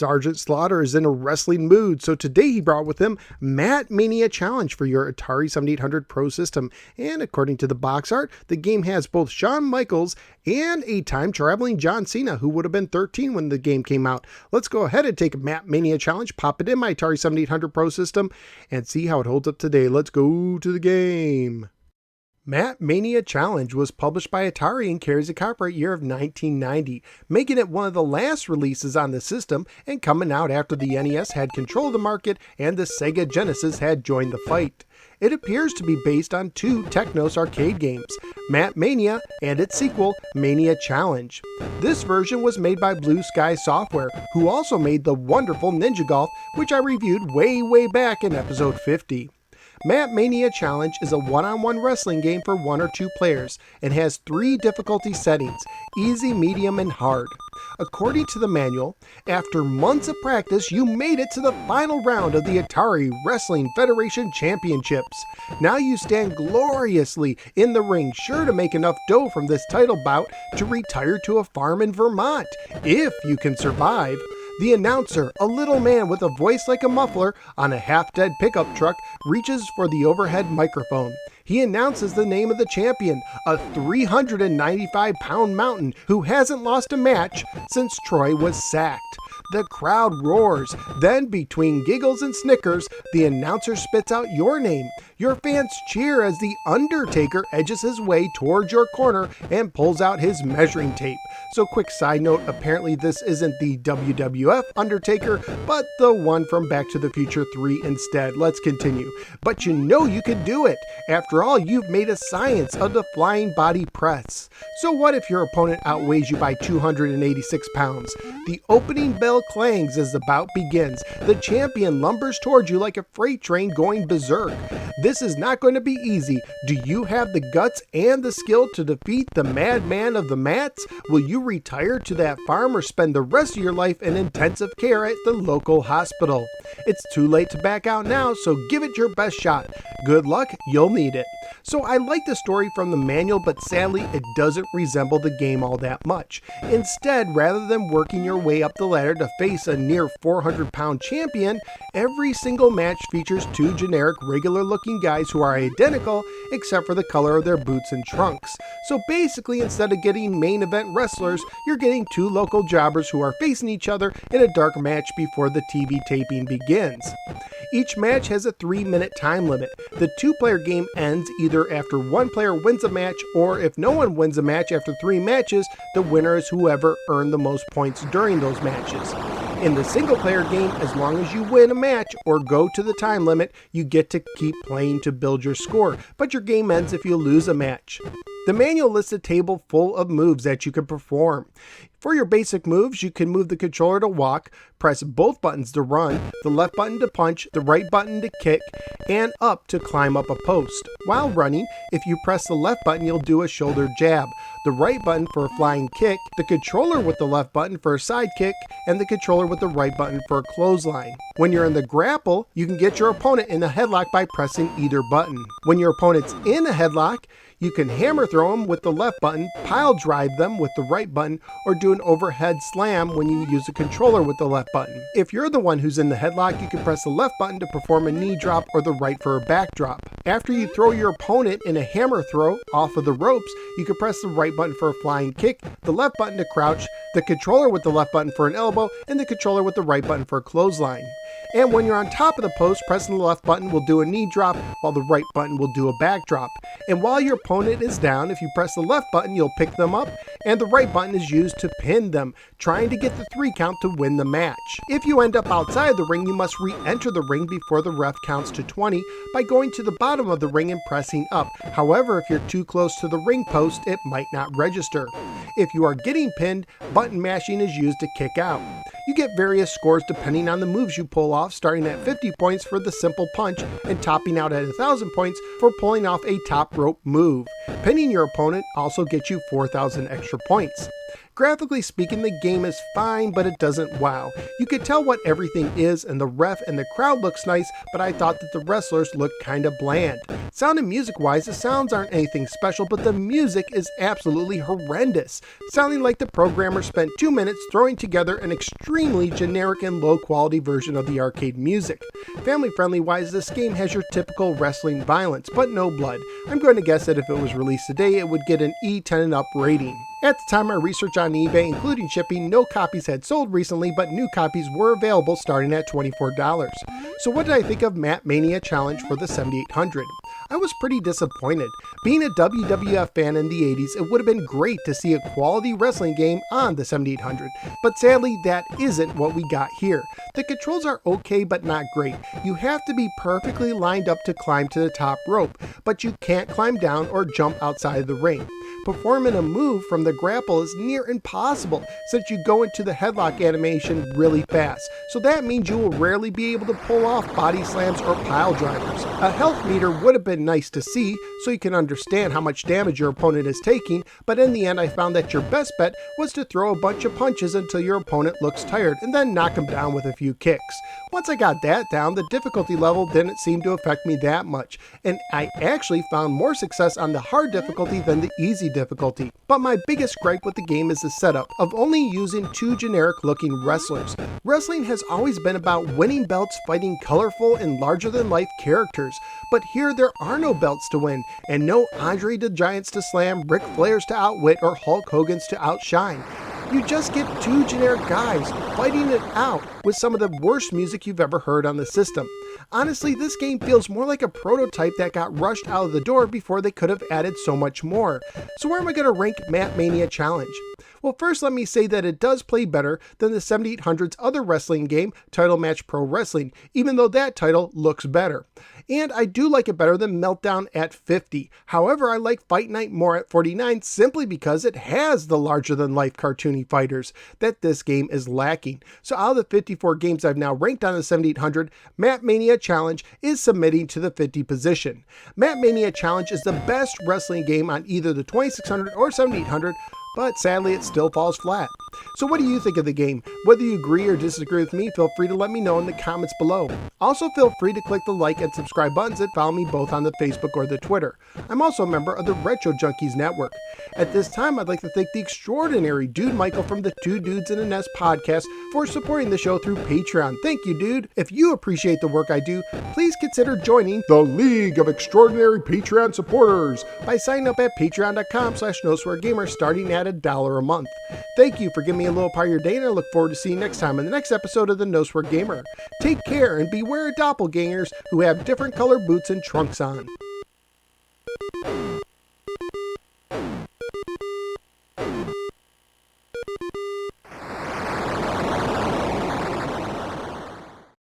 Sergeant Slaughter is in a wrestling mood, so today he brought with him Mat Mania Challenge for your Atari 7800 Pro system. And according to the box art, the game has both Shawn Michaels and a time-traveling John Cena, who would have been 13 when the game came out. Let's go ahead and take Mat Mania Challenge, pop it in my Atari 7800 Pro system, and see how it holds up today. Let's go to the game. Mat Mania Challenge was published by Atari and carries a copyright year of 1990, making it one of the last releases on the system and coming out after the NES had control of the market and the Sega Genesis had joined the fight. It appears to be based on two Technos arcade games, Mat Mania and its sequel, Mania Challenge. This version was made by Blue Sky Software, who also made the wonderful Ninja Golf, which I reviewed way back in episode 50. Mat Mania Challenge is a one-on-one wrestling game for 1 or 2 players and has 3 difficulty settings, easy, medium, and hard. According to the manual, after months of practice, you made it to the final round of the Atari Wrestling Federation Championships. Now you stand gloriously in the ring, sure to make enough dough from this title bout to retire to a farm in Vermont, if you can survive. The announcer, a little man with a voice like a muffler on a half-dead pickup truck, reaches for the overhead microphone. He announces the name of the champion, a 395-pound mountain who hasn't lost a match since Troy was sacked. The crowd roars. Then, between giggles and snickers, the announcer spits out your name. Your fans cheer as the Undertaker edges his way towards your corner and pulls out his measuring tape. So quick side note, apparently this isn't the WWF Undertaker, but the one from Back to the Future 3 instead. Let's continue. But you know you can do it. After all, you've made a science of the flying body press. So what if your opponent outweighs you by 286 pounds? The opening bell clangs as the bout begins. The champion lumbers towards you like a freight train going berserk. This is not going to be easy. Do you have the guts and the skill to defeat the madman of the mats? Will you retire to that farm or spend the rest of your life in intensive care at the local hospital? It's too late to back out now, so give it your best shot. Good luck, you'll need it. So I like the story from the manual, but sadly it doesn't resemble the game all that much. Instead, rather than working your way up the ladder to face a near 400-pound champion, every single match features 2 generic regular-looking guys who are identical except for the color of their boots and trunks. So basically, instead of getting main event wrestlers, you're getting 2 local jobbers who are facing each other in a dark match before the TV taping begins. Each match has a 3-minute time limit. The 2-player game ends either after 1 player wins a match, or if no one wins a match after 3 matches, the winner is whoever earned the most points during those matches. In the single-player game, as long as you win a match or go to the time limit, you get to keep playing to build your score, but your game ends if you lose a match. The manual lists a table full of moves that you can perform. For your basic moves, you can move the controller to walk, press both buttons to run, the left button to punch, the right button to kick, and up to climb up a post. While running, if you press the left button, you'll do a shoulder jab, the right button for a flying kick, the controller with the left button for a side kick, and the controller with the right button for a clothesline. When you're in the grapple, you can get your opponent in a headlock by pressing either button. When your opponent's in a headlock, you can hammer throw them with the left button, pile drive them with the right button, or do an overhead slam when you use the controller with the left button. If you're the one who's in the headlock, you can press the left button to perform a knee drop or the right for a back drop. After you throw your opponent in a hammer throw off of the ropes, you can press the right button for a flying kick, the left button to crouch, the controller with the left button for an elbow, and the controller with the right button for a clothesline. And when you're on top of the post, pressing the left button will do a knee drop, while the right button will do a back drop. And while your opponent is down, if you press the left button, you'll pick them up, and the right button is used to pin them, trying to get the 3 count to win the match. If you end up outside the ring, you must re-enter the ring before the ref counts to 20 by going to the bottom of the ring and pressing up. However, if you're too close to the ring post, it might not register. If you are getting pinned, button mashing is used to kick out. You get various scores depending on the moves you pull off, starting at 50 points for the simple punch and topping out at 1,000 points for pulling off a top rope move. Pinning your opponent also gets you 4,000 extra points. Graphically speaking, the game is fine, but it doesn't wow. You could tell what everything is, and the ref and the crowd looks nice, but I thought that the wrestlers looked kinda bland. Sound and music wise, the sounds aren't anything special, but the music is absolutely horrendous, sounding like the programmer spent 2 minutes throwing together an extremely generic and low quality version of the arcade music. Family friendly wise, this game has your typical wrestling violence, but no blood. I'm going to guess that if it was released today, it would get an E10 and up rating. At the time, my research on eBay, including shipping, no copies had sold recently, but new copies were available starting at $24. So what did I think of Mat Mania Challenge for the 7800? I was pretty disappointed. Being a WWF fan in the 80s, it would have been great to see a quality wrestling game on the 7800, but sadly that isn't what we got here. The controls are okay but not great. You have to be perfectly lined up to climb to the top rope, but you can't climb down or jump outside of the ring. Performing a move from the grapple is near impossible since you go into the headlock animation really fast, so that means you will rarely be able to pull off body slams or pile drivers. A health meter would have been nice to see so you can understand how much damage your opponent is taking, but in the end I found that your best bet was to throw a bunch of punches until your opponent looks tired and then knock him down with a few kicks. Once I got that down, the difficulty level didn't seem to affect me that much, and I actually found more success on the hard difficulty than the easy difficulty. But my biggest gripe with the game is the setup of only using 2 generic looking wrestlers. Wrestling has always been about winning belts fighting colorful and larger than life characters, but here there are no belts to win, and no Andre the Giants to slam, Ric Flairs to outwit, or Hulk Hogan's to outshine. You just get 2 generic guys fighting it out with some of the worst music you've ever heard on the system. Honestly, this game feels more like a prototype that got rushed out of the door before they could have added so much more. So where am I going to rank Mat Mania Challenge? Well, first let me say that it does play better than the 7800's other wrestling game, Title Match Pro Wrestling, even though that title looks better. And I do like it better than Meltdown at 50. However, I like Fight Night more at 49 simply because it has the larger-than-life cartoony fighters that this game is lacking. So out of the 54 games I've now ranked on the 7800, Mat Mania Challenge is submitting to the 50 position. Mat Mania Challenge is the best wrestling game on either the 2600 or 7800, but sadly it still falls flat. So what do you think of the game? Whether you agree or disagree with me, feel free to let me know in the comments below. Also feel free to click the like and subscribe buttons and follow me both on the Facebook or the Twitter. I'm also a member of the Retro Junkies Network. At this time, I'd like to thank the extraordinary Dude Michael from the Two Dudes in a Nest podcast for supporting the show through Patreon. Thank you, dude. If you appreciate the work I do, please consider joining the League of Extraordinary Patreon Supporters by signing up at patreon.com/NoSwearGamer starting at $1 a month. Thank you for giving me a little part of your day, and I look forward to seeing you next time in the next episode of the No Swear Gamer. Take care and beware of doppelgangers who have different colored boots and trunks on.